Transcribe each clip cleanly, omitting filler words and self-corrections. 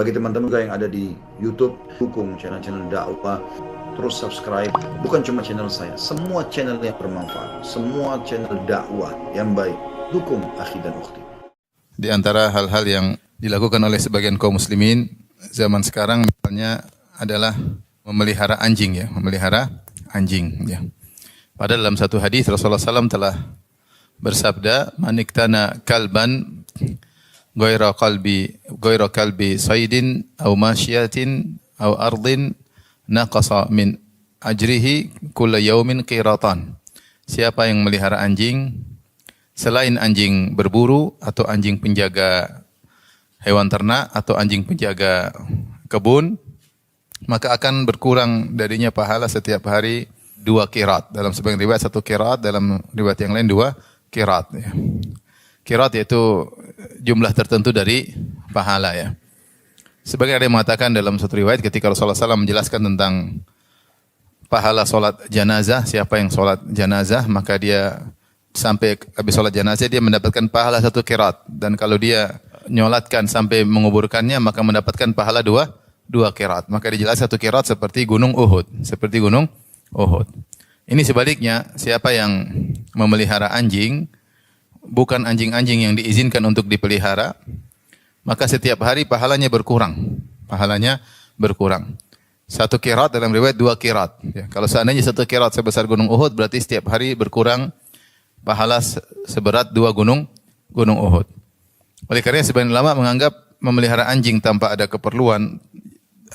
Bagi teman-teman juga yang ada di YouTube, dukung channel-channel dakwah, terus subscribe. Bukan cuma channel saya, semua channel yang bermanfaat, semua channel dakwah yang baik. Dukung akhi dan ukhti. Di antara hal-hal yang dilakukan oleh sebagian kaum muslimin zaman sekarang misalnya adalah memelihara anjing ya, memelihara anjing ya. Padahal dalam satu hadis Rasulullah SAW telah bersabda, "Maniktana kalban ghaira kalbi saydin aw masyiatin aw ardin naqasa min ajrihi kulla yaumin qiratan." Siapa yang melihara anjing selain anjing berburu atau anjing penjaga hewan ternak atau anjing penjaga kebun, maka akan berkurang darinya pahala setiap hari 2 qirat. Dalam sebagian riwayat 1 qirat, dalam riwayat yang lain 2 qirat ya. Qirat yaitu jumlah tertentu dari pahala ya. Sebagian ada yang mengatakan dalam satu riwayat ketika Rasulullah SAW menjelaskan tentang pahala solat janazah, siapa yang solat janazah maka dia sampai habis solat janazah dia mendapatkan pahala 1 qirat, dan kalau dia nyolatkan sampai menguburkannya maka mendapatkan pahala 2 qirat. Maka dijelaskan 1 qirat seperti gunung Uhud, seperti gunung Uhud. Ini sebaliknya, siapa yang memelihara anjing bukan anjing-anjing yang diizinkan untuk dipelihara, maka setiap hari pahalanya berkurang. Pahalanya berkurang. 1 qirat dalam riwayat 2 qirat. Ya, kalau seandainya 1 qirat sebesar gunung Uhud, berarti setiap hari berkurang pahala seberat 2 gunung Uhud. Oleh karena sebagian ulama menganggap memelihara anjing tanpa ada keperluan,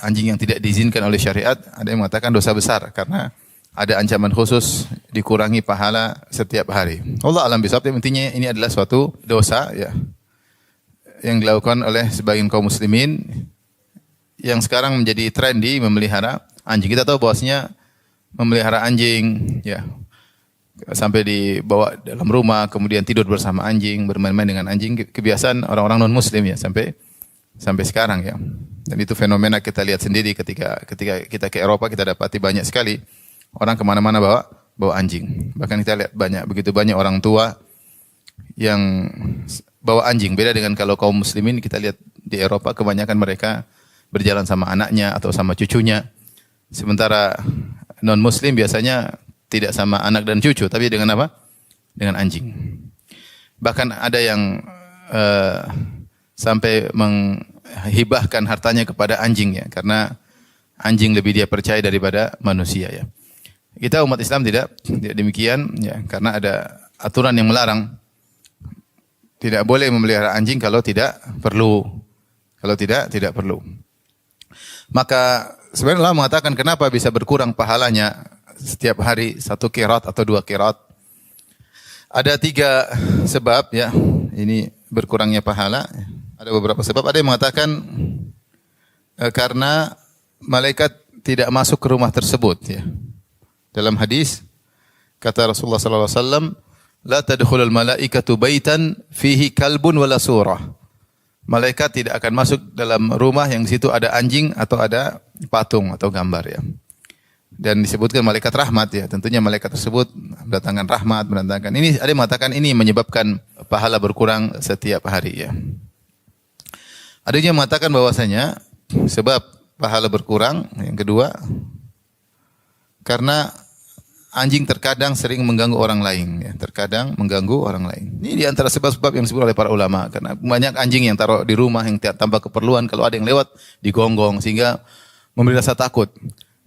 anjing yang tidak diizinkan oleh syariat, ada yang mengatakan dosa besar karena ada ancaman khusus dikurangi pahala setiap hari. Allah alam bisawab, intinya ini adalah suatu dosa ya yang dilakukan oleh sebagian kaum muslimin yang sekarang menjadi trendy memelihara anjing. Kita tahu bahwasanya memelihara anjing ya sampai dibawa dalam rumah, kemudian tidur bersama anjing, bermain-main dengan anjing, kebiasaan orang-orang non muslim ya sampai sekarang ya. Dan itu fenomena kita lihat sendiri ketika kita ke Eropa, kita dapati banyak sekali orang kemana-mana bawa anjing. Bahkan kita lihat begitu banyak orang tua yang bawa anjing. Beda dengan kalau kaum muslimin, kita lihat di Eropa kebanyakan mereka berjalan sama anaknya atau sama cucunya. Sementara non muslim biasanya tidak sama anak dan cucu, tapi dengan apa? Dengan anjing. Bahkan ada yang sampai menghibahkan hartanya kepada anjing ya, karena anjing lebih dia percaya daripada manusia ya. Kita umat Islam tidak demikian ya, karena ada aturan yang melarang. Tidak boleh memelihara anjing kalau tidak perlu. Kalau tidak perlu. Maka sebenarnya Allah mengatakan kenapa bisa berkurang pahalanya setiap hari 1 qirat atau 2 qirat. Ada 3 sebab ya, ini berkurangnya pahala. Ada beberapa sebab. Ada yang mengatakan karena malaikat tidak masuk ke rumah tersebut ya. Dalam hadis kata Rasulullah sallallahu alaihi wasallam, "La tadkhulul malaikatu baitan fihi kalbun wala surah." Malaikat tidak akan masuk dalam rumah yang di situ ada anjing atau ada patung atau gambar ya. Dan disebutkan malaikat rahmat ya. Tentunya malaikat tersebut mendatangkan rahmat, mendatangkan ini. Ada yang mengatakan ini menyebabkan pahala berkurang setiap hari ya. Ada yang mengatakan bahwasanya sebab pahala berkurang yang kedua karena anjing terkadang sering mengganggu orang lain ya, terkadang mengganggu orang lain. Ini di antara sebab-sebab yang disebut oleh para ulama, karena banyak anjing yang taruh di rumah yang tanpa keperluan, kalau ada yang lewat digonggong sehingga memberi rasa takut.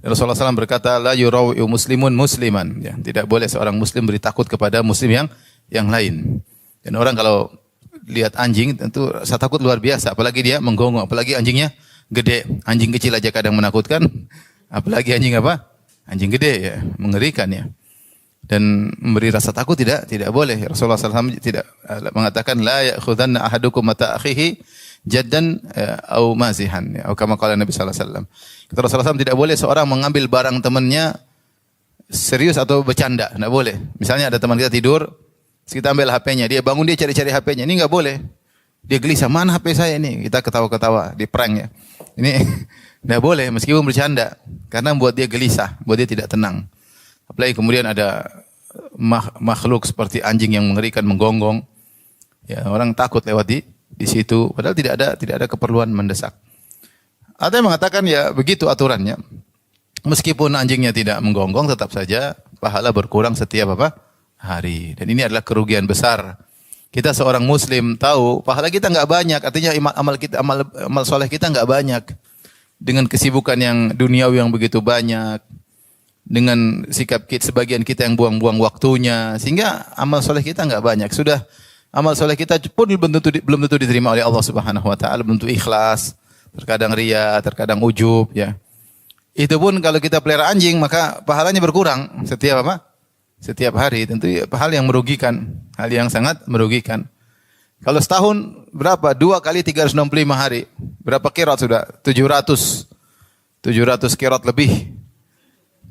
Rasulullah SAW berkata, "La yurawi'u muslimun musliman." Ya, tidak boleh seorang muslim beri takut kepada muslim yang lain. Dan orang kalau lihat anjing tentu rasa takut luar biasa, apalagi dia menggonggong, apalagi anjingnya gede. Anjing kecil aja kadang menakutkan, apalagi anjing apa? Anjing gede ya, mengerikan ya. Dan memberi rasa takut tidak boleh. Rasulullah SAW tidak mengatakan la ya'khudanna ahadukum mata akhihi jaddan au mazihan ya, atau kama qala Nabi sallallahu alaihi wasallam. Kata Rasulullah SAW tidak boleh seorang mengambil barang temannya serius atau bercanda, tidak boleh. Misalnya ada teman kita tidur, kita ambil HP-nya, dia bangun dia cari-cari HP-nya. Ini enggak boleh. Dia gelisah, mana HP saya ini? Kita ketawa-ketawa, di prank ya. Ini tidak boleh meskipun bercanda, karena membuat dia gelisah, buat dia tidak tenang. Apalagi kemudian ada makhluk seperti anjing yang mengerikan menggonggong. Ya, orang takut lewat di situ, padahal tidak ada keperluan mendesak. Ada yang mengatakan ya begitu aturannya. Meskipun anjingnya tidak menggonggong, tetap saja pahala berkurang setiap apa? Hari. Dan ini adalah kerugian besar. Kita seorang muslim tahu pahala kita nggak banyak, artinya amal soleh kita nggak banyak. Dengan kesibukan yang duniawi yang begitu banyak, dengan sikap kita, sebagian kita yang buang-buang waktunya, sehingga amal soleh kita nggak banyak. Sudah amal soleh kita pun belum tentu diterima oleh Allah Subhanahu Wa Taala, belum tentu ikhlas, terkadang ria, terkadang ujub, ya. Itu pun kalau kita pelihara anjing maka pahalanya berkurang setiap apa? Setiap hari. Tentu hal yang merugikan, hal yang sangat merugikan. Kalau setahun berapa? 2 kali 365 hari. Berapa kirat sudah? 700 kirat lebih.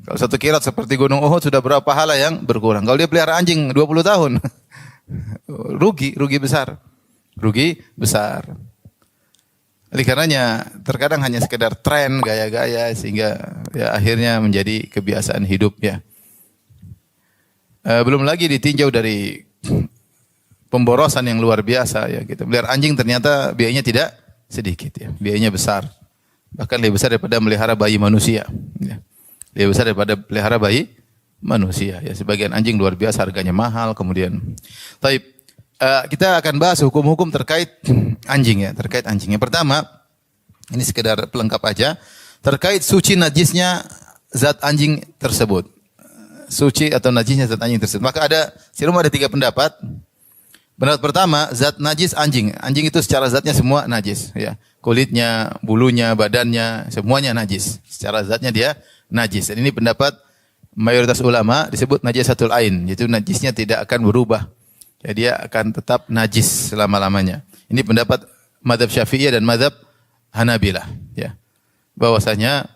Kalau satu kirat seperti Gunung Uhud sudah berapa pahala yang berkurang. Kalau dia pelihara anjing 20 tahun, rugi besar. Rugi besar. Oleh karenanya terkadang hanya sekedar tren, gaya-gaya sehingga ya akhirnya menjadi kebiasaan hidup ya. Belum lagi ditinjau dari pemborosan yang luar biasa ya. Kita pelihara anjing ternyata biayanya tidak sedikit ya. Biayanya besar. Bahkan lebih besar daripada melihara bayi manusia ya. Lebih besar daripada pelihara bayi manusia ya. Sebagian anjing luar biasa harganya mahal kemudian. Baik. Kita akan bahas hukum-hukum terkait anjing ya, terkait anjing. Yang pertama, ini sekedar pelengkap aja, terkait suci najisnya zat anjing tersebut. Suci atau najisnya zat anjing tersebut. Maka ada 3 pendapat. Pendapat pertama, zat najis anjing. Anjing itu secara zatnya semua najis ya. Kulitnya, bulunya, badannya, semuanya najis. Secara zatnya dia najis. Dan ini pendapat mayoritas ulama disebut najasatul ain, yaitu najisnya tidak akan berubah. Ya, dia akan tetap najis selama-lamanya. Ini pendapat mazhab Syafi'iyah dan mazhab Hanabilah, ya. Bahwasanya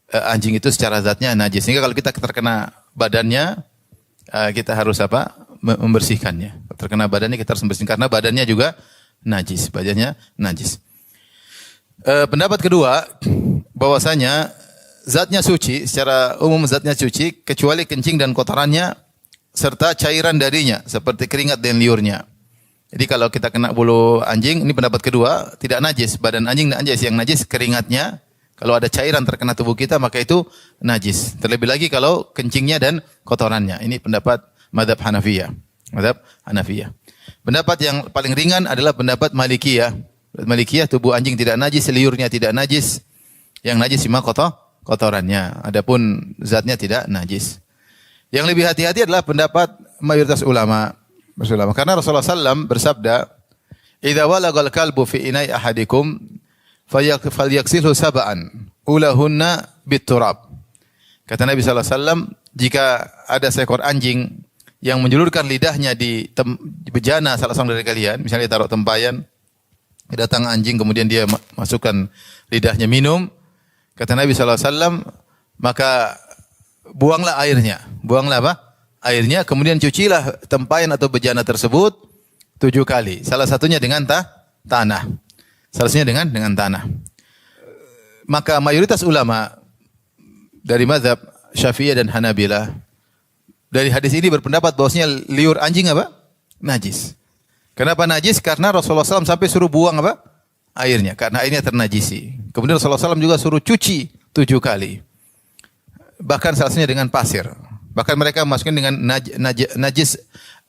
anjing itu secara zatnya najis. Sehingga kalau kita terkena badannya, kita harus apa? Membersihkannya. Terkena badannya kita harus membersihkan karena badannya juga najis, badannya najis. Pendapat kedua, bahwasanya zatnya suci, secara umum zatnya suci kecuali kencing dan kotorannya serta cairan darinya seperti keringat dan liurnya. Jadi kalau kita kena bulu anjing, ini pendapat kedua, tidak najis. Badan anjing najis, yang najis keringatnya. Kalau ada cairan terkena tubuh kita maka itu najis. Terlebih lagi kalau kencingnya dan kotorannya. Ini pendapat mazhab Hanafiyah. Mazhab Hanafiyah. Pendapat yang paling ringan adalah pendapat Malikiyah. Malikiyah tubuh anjing tidak najis, liurnya tidak najis. Yang najis cuma kotorannya. Adapun zatnya tidak najis. Yang lebih hati-hati adalah pendapat mayoritas ulama. Karena Rasulullah SAW bersabda, "Idza walagal kalbu fi inai ahadikum falyaghsilhu sab'an, ulahunna biturab." Kata Nabi SAW, jika ada seekor anjing yang menjulurkan lidahnya di bejana salah seorang dari kalian, misalnya taruh tempayan, datang anjing kemudian dia masukkan lidahnya minum, kata Nabi SAW, maka buanglah airnya. Buanglah apa? Airnya, kemudian cucilah tempayan atau bejana tersebut 7 kali. Salah satunya dengan tanah. Salah satunya dengan tanah. Maka mayoritas ulama dari mazhab Syafi'iyah dan Hanabilah dari hadis ini berpendapat bahwasanya liur anjing apa? Najis. Kenapa najis? Karena Rasulullah SAW sampai suruh buang apa? Airnya. Karena airnya ternajisi. Kemudian Rasulullah SAW juga suruh cuci 7 kali. Bahkan salah satunya dengan pasir. Bahkan mereka masukkan dengan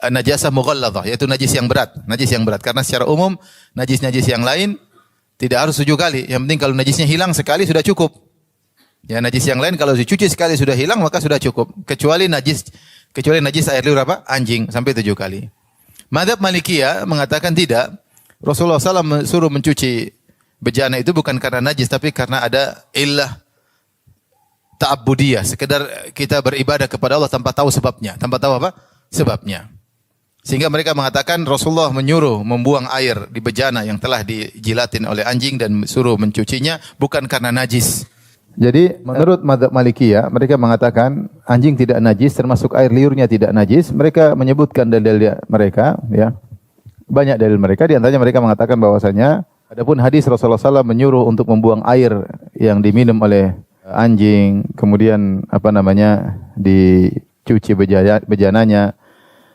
najasah mughalladhah, yaitu najis yang berat, karena secara umum najis-najis yang lain tidak harus 7 kali. Yang penting kalau najisnya hilang sekali sudah cukup. Ya, najis yang lain kalau dicuci sekali sudah hilang maka sudah cukup. Kecuali najis air liur apa? Anjing sampai 7 kali. Mazhab Malikiyah mengatakan tidak. Rasulullah SAW suruh mencuci bejana itu bukan karena najis tapi karena ada illah ta'abbudiyah, sekedar kita beribadah kepada Allah tanpa tahu sebabnya, sebabnya. Sehingga mereka mengatakan Rasulullah menyuruh membuang air di bejana yang telah dijilatin oleh anjing dan suruh mencucinya bukan karena najis. Jadi menurut mazhab Malikiyah mereka mengatakan anjing tidak najis termasuk air liurnya tidak najis. Mereka menyebutkan dalil mereka ya. Banyak dalil mereka, di antaranya mereka mengatakan bahwasanya adapun hadis Rasulullah SAW menyuruh untuk membuang air yang diminum oleh anjing, kemudian dicuci bejananya.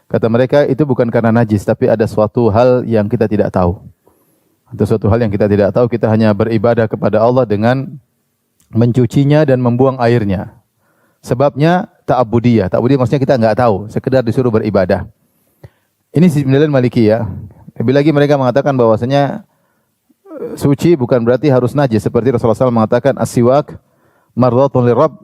Kata mereka itu bukan karena najis, tapi ada suatu hal yang kita tidak tahu. Itu suatu hal yang kita tidak tahu, kita hanya beribadah kepada Allah dengan mencucinya dan membuang airnya. Sebabnya ta'abudiyah. Ta'abudiyah maksudnya kita enggak tahu, sekedar disuruh beribadah. Ini penilaian Malikiyah. Lebih lagi mereka mengatakan bahwasanya suci bukan berarti harus najis, seperti Rasulullah SAW mengatakan as-siwak mardhatun lirabb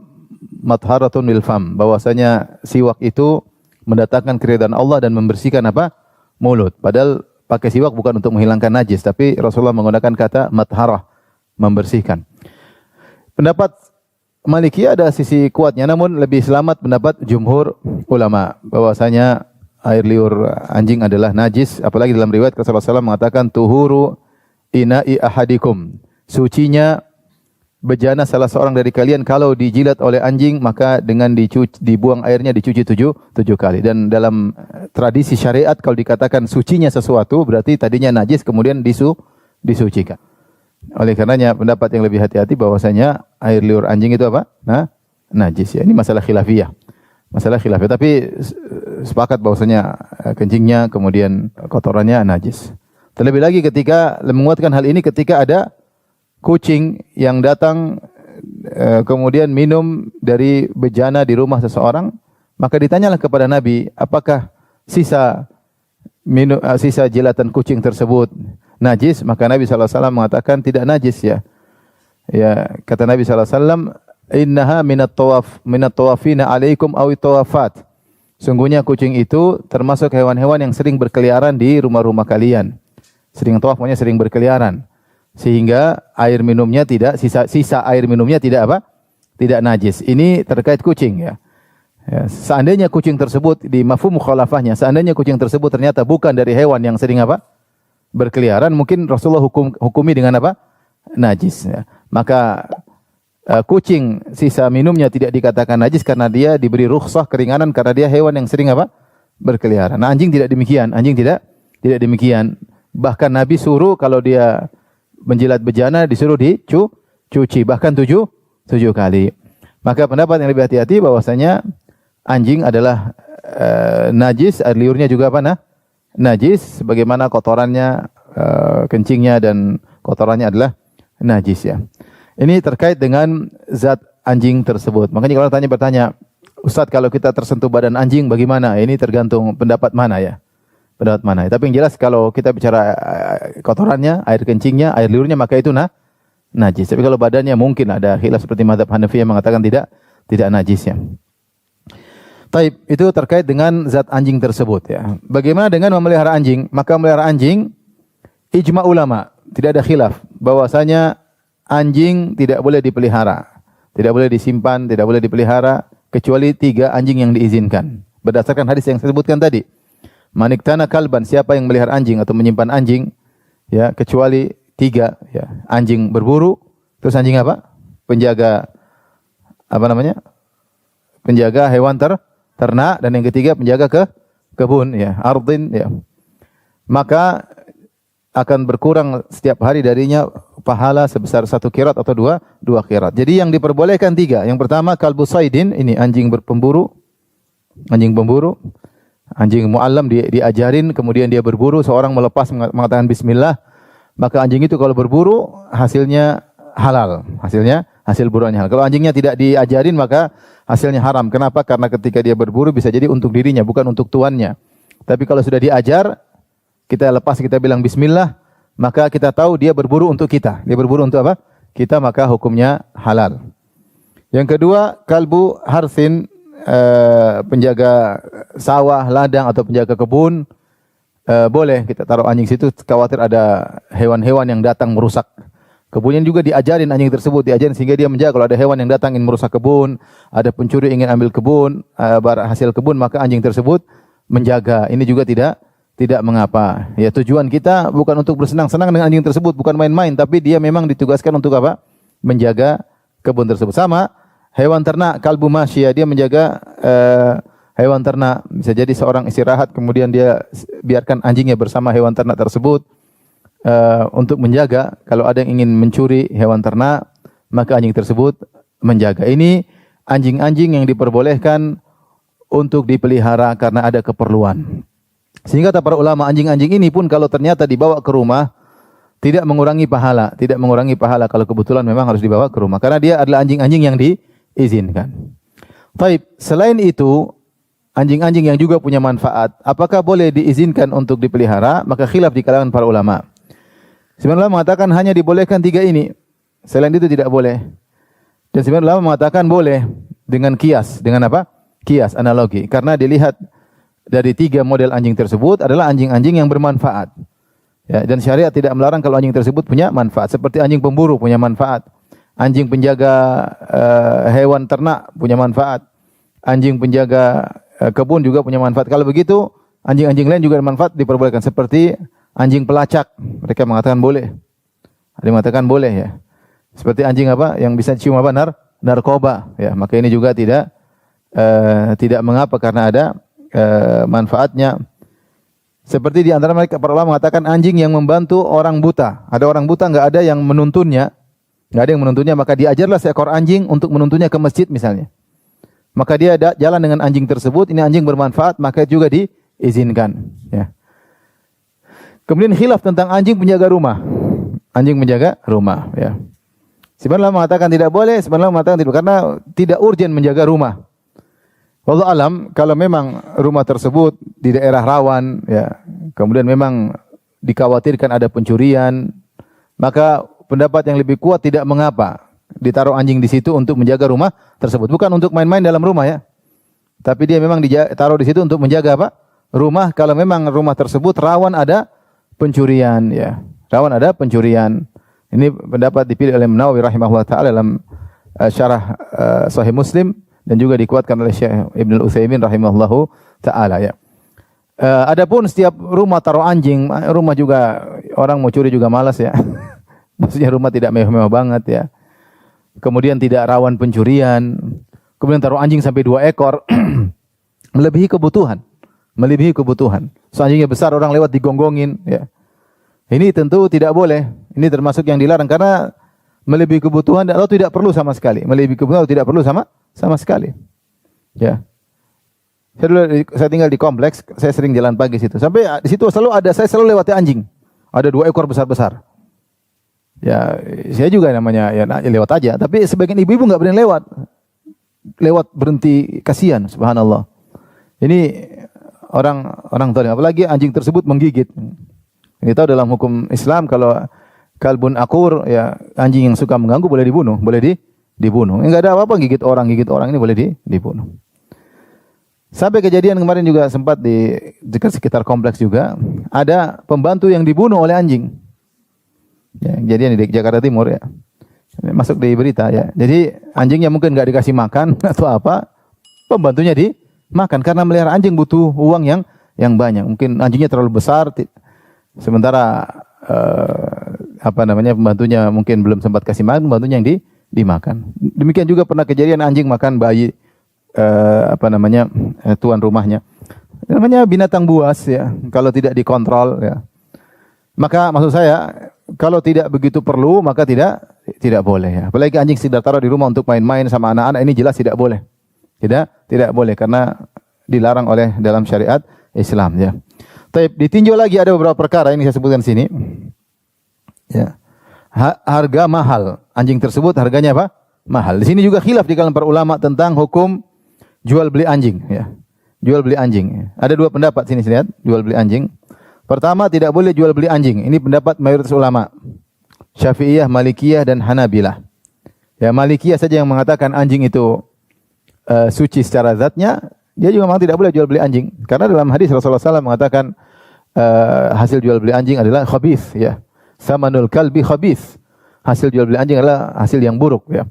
matharatun lil fam, bahwasanya siwak itu mendatangkan keridhaan Allah dan membersihkan apa? Mulut. Padahal pakai siwak bukan untuk menghilangkan najis, tapi Rasulullah menggunakan kata matharah, membersihkan. Pendapat Malikiyah ada sisi kuatnya, namun lebih selamat pendapat jumhur ulama bahwasanya air liur anjing adalah najis, apalagi dalam riwayat Rasulullah SAW mengatakan tuhuru ina'i ahadikum, sucinya bejana salah seorang dari kalian kalau dijilat oleh anjing maka dengan dibuang airnya dicuci tujuh kali. Dan dalam tradisi syariat kalau dikatakan sucinya sesuatu berarti tadinya najis kemudian disucikan. Oleh karenanya pendapat yang lebih hati-hati bahwasanya air liur anjing itu apa? Najis ya. Ini masalah khilafiyah. Masalah khilafiyah, tapi sepakat bahwasanya kencingnya kemudian kotorannya najis. Terlebih lagi ketika menguatkan hal ini ketika ada kucing yang datang kemudian minum dari bejana di rumah seseorang, maka ditanyalah kepada Nabi, apakah sisa jilatan kucing tersebut najis? Maka Nabi SAW mengatakan tidak najis ya. Ya, kata Nabi SAW, innaha minat tawafina alaikum awi tawafat. Sungguhnya kucing itu termasuk hewan-hewan yang sering berkeliaran di rumah-rumah kalian. Sering tawaf, maksudnya sering berkeliaran. Sehingga air minumnya sisa air minumnya tidak apa? Tidak najis. Ini terkait kucing ya. Ya, seandainya kucing tersebut di mafhum mukhalafahnya, seandainya kucing tersebut ternyata bukan dari hewan yang sering apa? Berkeliaran, mungkin Rasulullah hukumi dengan apa? Najis ya. Maka kucing sisa minumnya tidak dikatakan najis karena dia diberi rukhsah keringanan karena dia hewan yang sering apa? Berkeliaran. Nah, anjing tidak demikian. Anjing tidak demikian. Bahkan Nabi suruh kalau dia menjilat bejana disuruh dicuci bahkan tujuh kali. Maka pendapat yang lebih hati-hati bahwasanya anjing adalah najis, air liurnya juga apa? Najis sebagaimana kotorannya, kencingnya dan kotorannya adalah najis ya. Ini terkait dengan zat anjing tersebut. Makanya kalau bertanya, Ustaz kalau kita tersentuh badan anjing bagaimana? Ini tergantung pendapat mana ya. Pendapat mana. Tapi yang jelas kalau kita bicara kotorannya, air kencingnya, air liurnya maka itu najis. Tapi kalau badannya mungkin ada khilaf seperti mazhab Hanafi yang mengatakan tidak najis ya. Taib, itu terkait dengan zat anjing tersebut ya. Bagaimana dengan memelihara anjing? Maka memelihara anjing ijma ulama, tidak ada khilaf bahwasanya anjing tidak boleh dipelihara, tidak boleh disimpan, tidak boleh dipelihara kecuali 3 anjing yang diizinkan. Berdasarkan hadis yang saya sebutkan tadi. Maniktana kalban, siapa yang melihara anjing atau menyimpan anjing ya kecuali 3 ya. Anjing berburu, terus anjing apa? Penjaga penjaga hewan ternak, dan yang ketiga penjaga kebun ya, ardin ya. Maka akan berkurang setiap hari darinya pahala sebesar 1 qirat atau 2 qirat. Jadi yang diperbolehkan 3. Yang pertama kalbu saidin, ini anjing pemburu. Anjing muallam diajarin, kemudian dia berburu, seorang melepas mengatakan bismillah, maka anjing itu kalau berburu hasilnya halal, hasil buruannya halal. Kalau anjingnya tidak diajarin maka hasilnya haram. Kenapa? Karena ketika dia berburu bisa jadi untuk dirinya, bukan untuk tuannya. Tapi kalau sudah diajar, kita lepas, kita bilang bismillah, maka kita tahu dia berburu untuk kita. Dia berburu untuk apa? Kita, maka hukumnya halal. Yang kedua, kalbu harsin, penjaga sawah, ladang atau penjaga kebun, boleh kita taruh anjing situ, khawatir ada hewan-hewan yang datang merusak kebunnya. Juga diajarin anjing tersebut, diajarin sehingga dia menjaga. Kalau ada hewan yang datang ingin merusak kebun, ada pencuri ingin ambil kebun, hasil kebun, maka anjing tersebut menjaga. Ini juga tidak mengapa. Ya, tujuan kita bukan untuk bersenang-senang dengan anjing tersebut, bukan main-main, tapi dia memang ditugaskan untuk apa? Menjaga kebun tersebut. Sama hewan ternak, kalbu masya, dia menjaga hewan ternak. Bisa jadi seorang istirahat, kemudian dia biarkan anjingnya bersama hewan ternak tersebut untuk menjaga. Kalau ada yang ingin mencuri hewan ternak, maka anjing tersebut menjaga. Ini anjing-anjing yang diperbolehkan untuk dipelihara karena ada keperluan. Sehingga kata para ulama, anjing-anjing ini pun kalau ternyata dibawa ke rumah, tidak mengurangi pahala, kalau kebetulan memang harus dibawa ke rumah karena dia adalah anjing-anjing yang diizinkan. Baik, selain itu anjing-anjing yang juga punya manfaat, apakah boleh diizinkan untuk dipelihara? Maka khilaf di kalangan para ulama. Sebagian ulama mengatakan hanya dibolehkan 3 ini. Selain itu tidak boleh. Dan sebagian ulama mengatakan boleh dengan kias. Dengan apa? Kias, analogi. Karena dilihat dari 3 model anjing tersebut adalah anjing-anjing yang bermanfaat. Ya, dan syariat tidak melarang kalau anjing tersebut punya manfaat. Seperti anjing pemburu punya manfaat. Anjing penjaga hewan ternak punya manfaat. Anjing penjaga kebun juga punya manfaat. Kalau begitu, anjing-anjing lain juga bermanfaat diperbolehkan. Seperti anjing pelacak. Mereka mengatakan boleh. Ada yang mengatakan boleh ya. Seperti anjing apa yang bisa cium apa? Narkoba. Ya, maka ini juga tidak mengapa karena ada manfaatnya. Seperti di antara mereka para ulama mengatakan anjing yang membantu orang buta. Ada orang buta enggak ada yang menuntunnya. Enggak ada yang menuntunnya, maka diajarlah seekor anjing untuk menuntunnya ke masjid misalnya. Maka dia jalan dengan anjing tersebut, ini anjing bermanfaat, maka juga diizinkan, ya. Kemudian khilaf tentang anjing penjaga rumah. Anjing penjaga rumah, ya. Sebenarnya mengatakan tidak boleh, sebenarnya mengatakan tidak karena tidak urgen menjaga rumah. Wallahu alam, kalau memang rumah tersebut di daerah rawan, ya, kemudian memang dikhawatirkan ada pencurian, maka pendapat yang lebih kuat tidak mengapa ditaruh anjing di situ untuk menjaga rumah tersebut. Bukan untuk main-main dalam rumah ya, tapi dia memang ditaruh di situ untuk menjaga apa? Rumah. Kalau memang rumah tersebut rawan ada pencurian, ya, rawan ada pencurian. Ini pendapat dipilih oleh Nawawi rahimahullah taala dalam syarah Sahih Muslim. Dan juga dikuatkan oleh Syekh Ibn Utsaimin rahimahullahu ta'ala ya. Adapun setiap rumah taruh anjing, rumah juga orang mau curi juga malas ya. Maksudnya rumah tidak mewah-mewah banget ya. Kemudian tidak rawan pencurian. Kemudian taruh anjing sampai 2 ekor. Melebihi kebutuhan. So, anjingnya besar orang lewat digonggongin ya. Ini tentu tidak boleh. Ini termasuk yang dilarang karena melebihi kebutuhan atau tidak perlu sama sekali. Melebihi kebutuhan atau tidak perlu sama sekali. Ya. Saya tinggal di kompleks, saya sering jalan pagi situ. Sampai di situ saya selalu lewati anjing. Ada 2 ekor besar-besar. Ya, saya juga namanya ya lewat aja, tapi sebagian ibu-ibu enggak berani lewat. Lewat berhenti, kasihan, subhanallah. Ini orang zalim, apalagi anjing tersebut menggigit. Ini tahu dalam hukum Islam kalau kalbun akur ya anjing yang suka mengganggu boleh dibunuh, dibunuh. Enggak ada apa-apa gigit orang ini boleh dibunuh. Sampai kejadian kemarin juga sempat di dekat sekitar kompleks juga ada pembantu yang dibunuh oleh anjing. Ya, kejadian di Jakarta Timur ya. Masuk di berita ya. Jadi anjingnya mungkin enggak dikasih makan atau apa, pembantunya dimakan karena melihara anjing butuh uang yang banyak. Mungkin anjingnya terlalu besar sementara pembantunya mungkin belum sempat kasih makan, pembantunya yang dimakan. Demikian juga pernah kejadian anjing makan bayi tuan rumahnya. Namanya binatang buas ya, kalau tidak dikontrol ya. Maka maksud saya kalau tidak begitu perlu maka tidak boleh ya. Apalagi anjing sedang taruh di rumah untuk main-main sama anak-anak, ini jelas tidak boleh. Tidak boleh karena dilarang oleh dalam syariat Islam ya. Tapi ditinjau lagi ada beberapa perkara yang saya sebutkan sini. Ya. Harga mahal. Anjing tersebut harganya apa? Mahal. Di sini juga khilaf di kalangan para ulama tentang hukum jual beli anjing ya. Jual beli anjing. Ada 2 pendapat sini lihat, jual beli anjing. Pertama, tidak boleh jual beli anjing. Ini pendapat mayoritas ulama. Syafi'iyah, Malikiyah dan Hanabilah. Ya, Malikiyah saja yang mengatakan anjing itu suci secara zatnya, dia juga memang tidak boleh jual beli anjing. Karena dalam hadis Rasulullah SAW mengatakan hasil jual beli anjing adalah khabith ya. Samanul kalbi khabith. Hasil jual beli anjing adalah hasil yang buruk ya.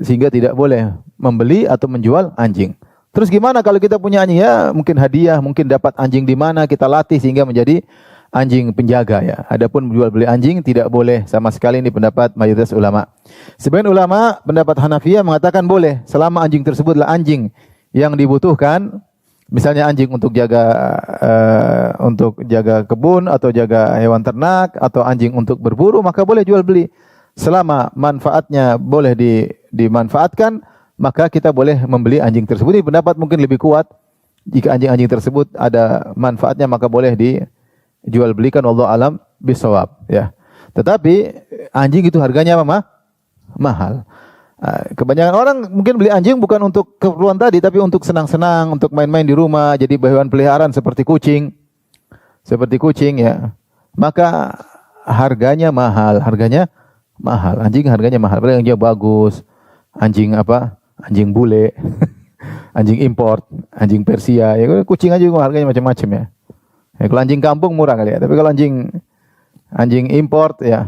Sehingga tidak boleh membeli atau menjual anjing. Terus gimana kalau kita punya anjing ya? Mungkin hadiah, mungkin dapat anjing di mana kita latih sehingga menjadi anjing penjaga ya. Adapun jual beli anjing tidak boleh sama sekali, ini pendapat mayoritas ulama. Sebagian ulama pendapat Hanafiyah mengatakan boleh selama anjing tersebutlah anjing yang dibutuhkan. Misalnya anjing untuk jaga kebun atau jaga hewan ternak atau anjing untuk berburu, maka boleh jual beli. Selama manfaatnya boleh dimanfaatkan, maka kita boleh membeli anjing tersebut. Ini pendapat mungkin lebih kuat. Jika anjing-anjing tersebut ada manfaatnya, maka boleh jual belikan, wallahu alam bisawab ya. Tetapi anjing itu harganya apa, mahal. Kebanyakan orang mungkin beli anjing bukan untuk keperluan tadi, tapi untuk senang-senang, untuk main-main di rumah, jadi hewan peliharaan seperti kucing. Seperti kucing ya. Maka harganya mahal, Anjing harganya mahal. Padahal anjing bagus. Anjing apa? Anjing bule. Anjing import, anjing Persia. Ya kucing aja harganya macam-macam ya. Ya, kalau anjing kampung murah kali ya. Tapi kalau anjing import ya,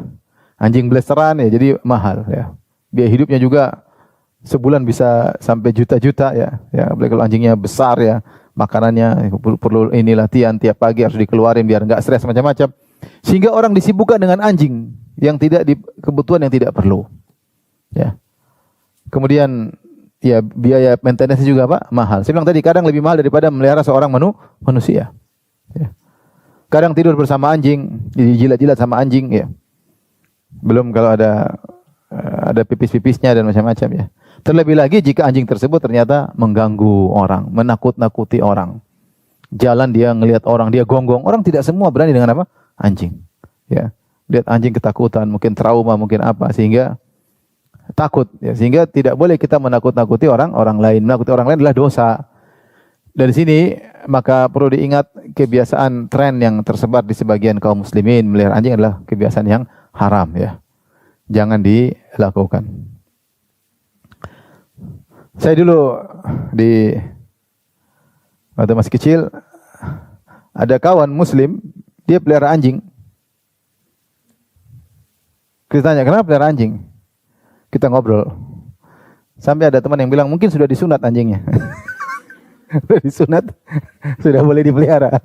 anjing blasteran ya jadi mahal ya. Biaya hidupnya juga sebulan bisa sampai juta-juta ya. Ya, apalagi kalau anjingnya besar ya, makanannya perlu ini latihan tiap pagi harus dikeluarin biar enggak stres macam-macam. Sehingga orang disibukkan dengan anjing yang tidak kebutuhan yang tidak perlu. Ya. Kemudian ya biaya maintenance juga mahal. Saya bilang tadi kadang lebih mahal daripada melihara seorang manusia. Ya. Kadang tidur bersama anjing, dijilat-jilat sama anjing ya. Belum kalau ada pipis-pipisnya dan macam-macam ya. Terlebih lagi jika anjing tersebut ternyata mengganggu orang, menakut-nakuti orang. Jalan dia ngelihat orang, dia gonggong. Orang tidak semua berani dengan apa? Anjing. Ya. Lihat anjing ketakutan, mungkin trauma, mungkin apa sehingga takut ya. Sehingga tidak boleh kita menakut-nakuti orang lain. Menakuti orang lain adalah dosa. Dari sini maka perlu diingat kebiasaan tren yang tersebar di sebagian kaum muslimin melihara anjing adalah kebiasaan yang haram ya. Jangan dilakukan. Saya dulu waktu masih kecil ada kawan muslim, dia pelihara anjing. Kita tanya, kenapa pelihara anjing? Kita ngobrol. Sampai ada teman yang bilang, mungkin sudah disunat anjingnya. Sudah disunat, sudah boleh dipelihara.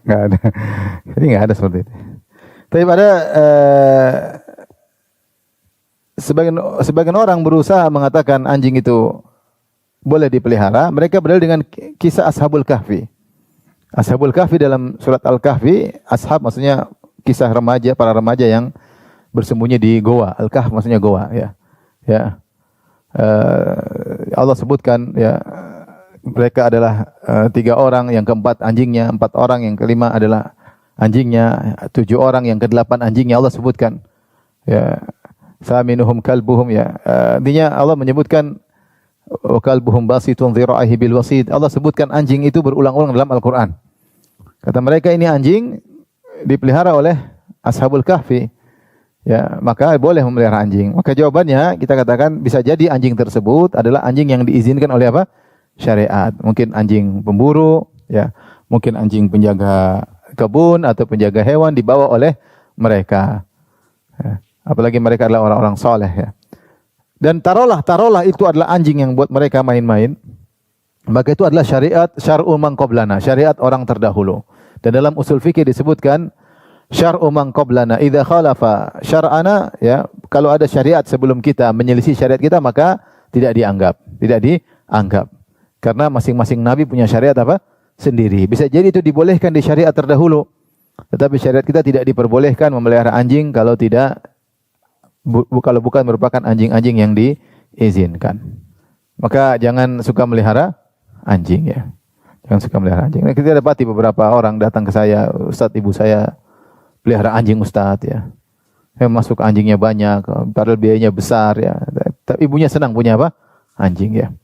Nggak ada. Jadi nggak ada seperti itu. Tapi pada sebagian orang berusaha mengatakan anjing itu boleh dipelihara. Mereka berdalil dengan kisah Ashabul Kahfi. Ashabul Kahfi dalam surat Al-Kahfi, ashab maksudnya kisah remaja, para remaja yang bersembunyi di goa. Al-Kahf maksudnya goa ya. Ya. Allah sebutkan ya mereka adalah 3 orang, yang keempat anjingnya, 4 orang, yang kelima adalah anjingnya, 7 orang, yang ke-8 anjingnya. Allah sebutkan ya saminuhum kalbuhum ya. Intinya Allah menyebutkan kalbuhum basitun dhira'ihi bil wasid. Allah sebutkan anjing itu berulang-ulang dalam Al-Qur'an. Kata mereka ini anjing dipelihara oleh Ashabul Kahfi. Ya, maka boleh memelihara anjing. Maka jawabannya kita katakan bisa jadi anjing tersebut adalah anjing yang diizinkan oleh apa? Syariat. Mungkin anjing pemburu, ya, mungkin anjing penjaga kebun atau penjaga hewan dibawa oleh mereka. Ya. Apalagi mereka adalah orang-orang soleh ya. Dan taruhlah itu adalah anjing yang buat mereka main-main. Maka itu adalah syar'u man qablana, syariat orang terdahulu. Dan dalam usul fikih disebutkan syar'u man qablana idza khalafa syar'ana ya, kalau ada syariat sebelum kita menyelisih syariat kita maka tidak dianggap. Karena masing-masing nabi punya syariat apa? Sendiri. Bisa jadi itu dibolehkan di syariat terdahulu. Tetapi syariat kita tidak diperbolehkan memelihara anjing kalau bukan merupakan anjing-anjing yang diizinkan. Maka jangan suka melihara anjing ya. Jangan suka melihara anjing. Nah, kita dapati beberapa orang datang ke saya, Ustaz, ibu saya pelihara anjing Ustaz ya. Masuk anjingnya banyak, padahal biayanya besar ya. Tapi ibunya senang punya apa? Anjing ya.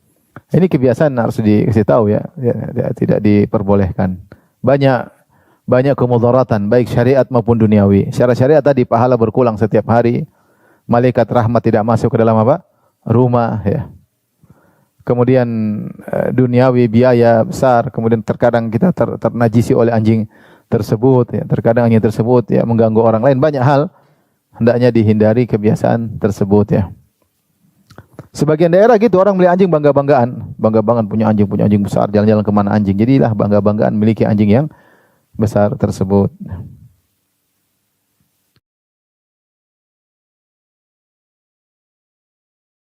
Ini kebiasaan harus dikasih tahu ya. Tidak diperbolehkan. Banyak kemudaratan baik syariat maupun duniawi. Secara syariat tadi pahala berkurang setiap hari. Malaikat rahmat tidak masuk ke dalam apa? Rumah ya. Kemudian duniawi biaya besar, kemudian terkadang kita ternajisi oleh anjing tersebut ya. Terkadang anjing tersebut ya mengganggu orang lain, banyak hal hendaknya dihindari kebiasaan tersebut ya. Sebagian daerah gitu orang beli anjing bangga-banggaan punya anjing besar, jalan-jalan kemana anjing. Jadilah bangga-banggaan memiliki anjing yang besar tersebut.